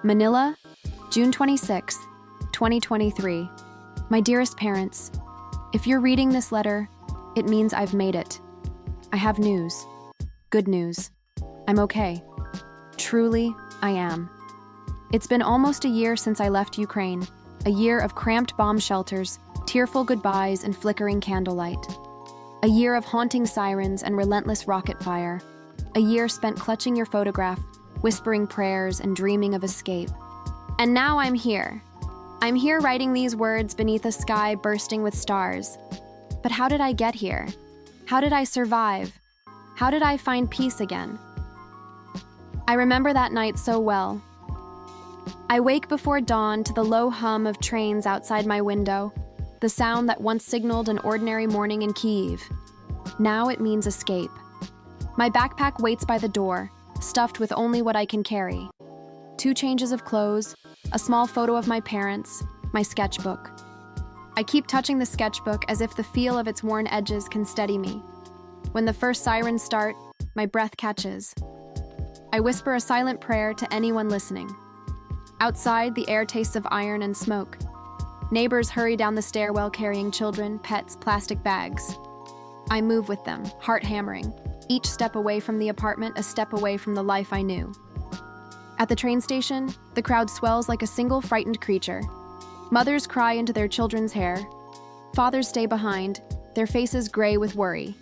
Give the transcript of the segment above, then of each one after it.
Manila, June 26, 2023. My dearest parents, if you're reading this letter, it means I've made it. I have news. Good news. I'm okay. Truly, I am. It's been almost a year since I left Ukraine, a year of cramped bomb shelters, tearful goodbyes, and flickering candlelight. A year of haunting sirens and relentless rocket fire. A year spent clutching your photograph, whispering prayers, and dreaming of escape. And now I'm here. I'm here writing these words beneath a sky bursting with stars. But how did I get here? How did I survive? How did I find peace again? I remember that night so well. I wake before dawn to the low hum of trains outside my window, the sound that once signaled an ordinary morning in Kyiv. Now it means escape. My backpack waits by the door, stuffed with only what I can carry. 2 changes of clothes, a small photo of my parents, my sketchbook. I keep touching the sketchbook as if the feel of its worn edges can steady me. When the first sirens start, my breath catches. I whisper a silent prayer to anyone listening. Outside, the air tastes of iron and smoke. Neighbors hurry down the stairwell carrying children, pets, plastic bags. I move with them, heart hammering, each step away from the apartment, a step away from the life I knew. At the train station, the crowd swells like a single frightened creature. Mothers cry into their children's hair. Fathers stay behind, their faces gray with worry.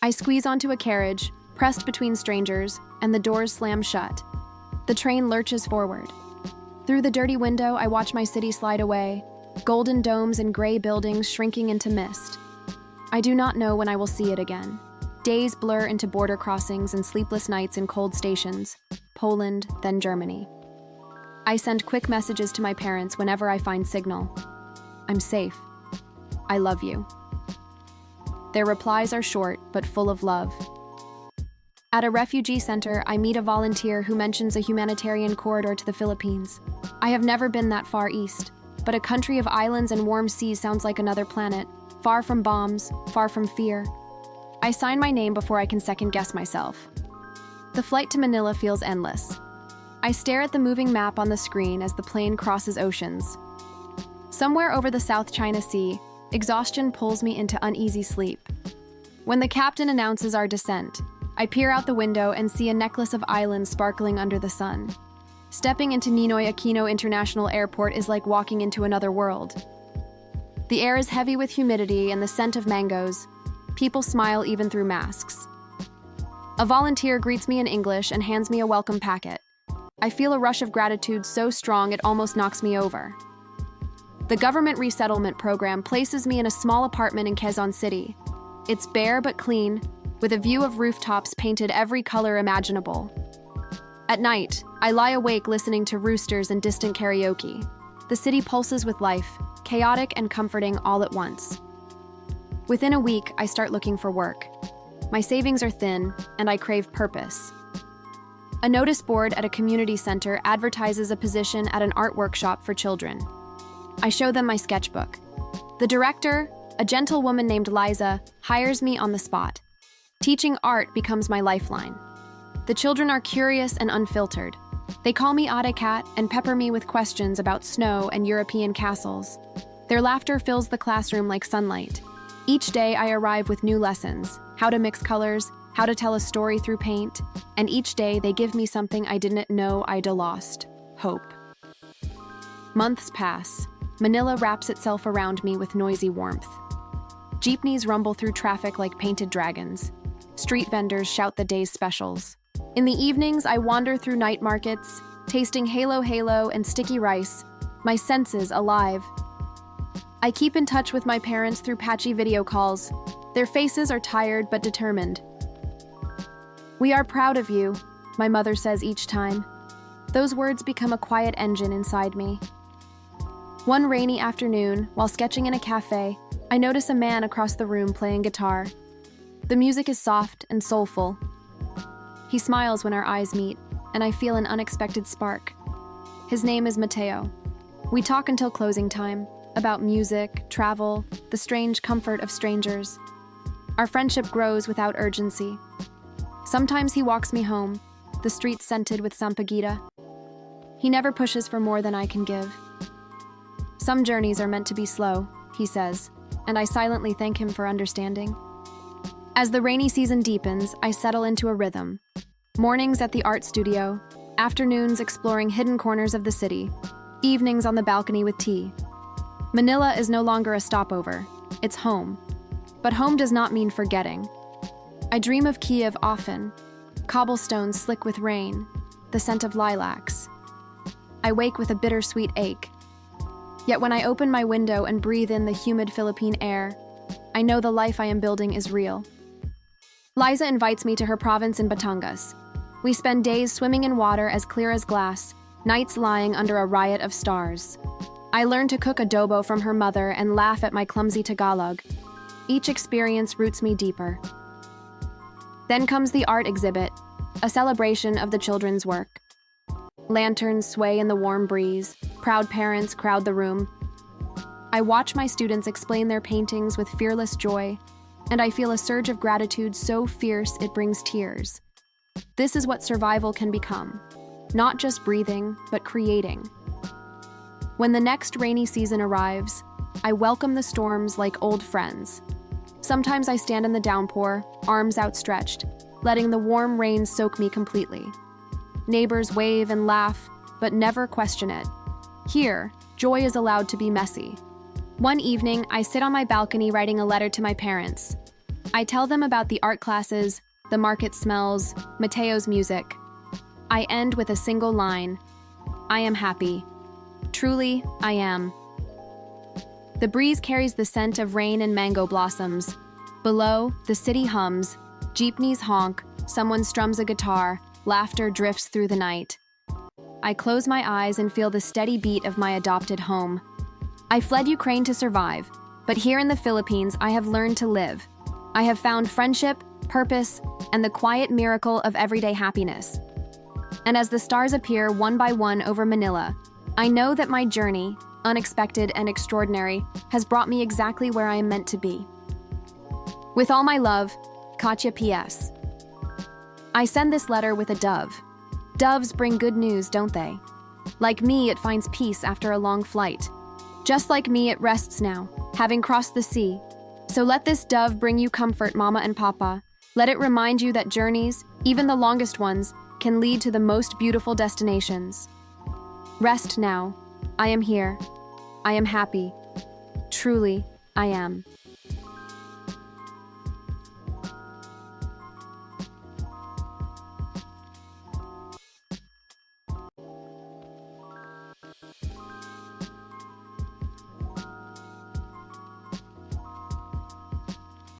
I squeeze onto a carriage, pressed between strangers, and the doors slam shut. The train lurches forward. Through the dirty window, I watch my city slide away, golden domes and gray buildings shrinking into mist. I do not know when I will see it again. Days blur into border crossings and sleepless nights in cold stations, Poland, then Germany. I send quick messages to my parents whenever I find signal. I'm safe. I love you. Their replies are short, but full of love. At a refugee center, I meet a volunteer who mentions a humanitarian corridor to the Philippines. I have never been that far east, but a country of islands and warm seas sounds like another planet, far from bombs, far from fear. I sign my name before I can second-guess myself. The flight to Manila feels endless. I stare at the moving map on the screen as the plane crosses oceans. Somewhere over the South China Sea, exhaustion pulls me into uneasy sleep. When the captain announces our descent, I peer out the window and see a necklace of islands sparkling under the sun. Stepping into Ninoy Aquino International Airport is like walking into another world. The air is heavy with humidity and the scent of mangoes. People smile even through masks. A volunteer greets me in English and hands me a welcome packet. I feel a rush of gratitude so strong it almost knocks me over. The government resettlement program places me in a small apartment in Quezon City. It's bare but clean, with a view of rooftops painted every color imaginable. At night, I lie awake listening to roosters and distant karaoke. The city pulses with life, chaotic and comforting all at once. Within a week, I start looking for work. My savings are thin, and I crave purpose. A notice board at a community center advertises a position at an art workshop for children. I show them my sketchbook. The director, a gentle woman named Liza, hires me on the spot. Teaching art becomes my lifeline. The children are curious and unfiltered. They call me Ate Cat and pepper me with questions about snow and European castles. Their laughter fills the classroom like sunlight. Each day I arrive with new lessons, how to mix colors, how to tell a story through paint, and each day they give me something I didn't know I'd lost: hope. Months pass. Manila wraps itself around me with noisy warmth. Jeepneys rumble through traffic like painted dragons. Street vendors shout the day's specials. In the evenings, I wander through night markets, tasting halo and sticky rice, my senses alive. I keep in touch with my parents through patchy video calls. Their faces are tired but determined. "We are proud of you," my mother says each time. Those words become a quiet engine inside me. One rainy afternoon, while sketching in a cafe, I notice a man across the room playing guitar. The music is soft and soulful. He smiles when our eyes meet, and I feel an unexpected spark. His name is Mateo. We talk until closing time, about music, travel, the strange comfort of strangers. Our friendship grows without urgency. Sometimes he walks me home, the streets scented with sampaguita. He never pushes for more than I can give. Some journeys are meant to be slow, he says, and I silently thank him for understanding. As the rainy season deepens, I settle into a rhythm. Mornings at the art studio, afternoons exploring hidden corners of the city, evenings on the balcony with tea. Manila is no longer a stopover, it's home. But home does not mean forgetting. I dream of Kiev often, cobblestones slick with rain, the scent of lilacs. I wake with a bittersweet ache. Yet when I open my window and breathe in the humid Philippine air, I know the life I am building is real. Liza invites me to her province in Batangas. We spend days swimming in water as clear as glass, nights lying under a riot of stars. I learn to cook adobo from her mother and laugh at my clumsy Tagalog. Each experience roots me deeper. Then comes the art exhibit, a celebration of the children's work. Lanterns sway in the warm breeze, proud parents crowd the room. I watch my students explain their paintings with fearless joy, and I feel a surge of gratitude so fierce it brings tears. This is what survival can become, not just breathing, but creating. When the next rainy season arrives, I welcome the storms like old friends. Sometimes I stand in the downpour, arms outstretched, letting the warm rain soak me completely. Neighbors wave and laugh, but never question it. Here, joy is allowed to be messy. One evening, I sit on my balcony writing a letter to my parents. I tell them about the art classes, the market smells, Mateo's music. I end with a single line: I am happy. Truly, I am. The breeze carries the scent of rain and mango blossoms. Below, the city hums, jeepneys honk, someone strums a guitar, laughter drifts through the night. I close my eyes and feel the steady beat of my adopted home. I fled Ukraine to survive, but here in the Philippines, I have learned to live. I have found friendship, purpose, and the quiet miracle of everyday happiness. And as the stars appear one by one over Manila, I know that my journey, unexpected and extraordinary, has brought me exactly where I am meant to be. With all my love, Katya P.S. I send this letter with a dove. Doves bring good news, don't they? Like me, it finds peace after a long flight. Just like me, it rests now, having crossed the sea. So let this dove bring you comfort, Mama and Papa. Let it remind you that journeys, even the longest ones, can lead to the most beautiful destinations. Rest now. I am here. I am happy. Truly, I am.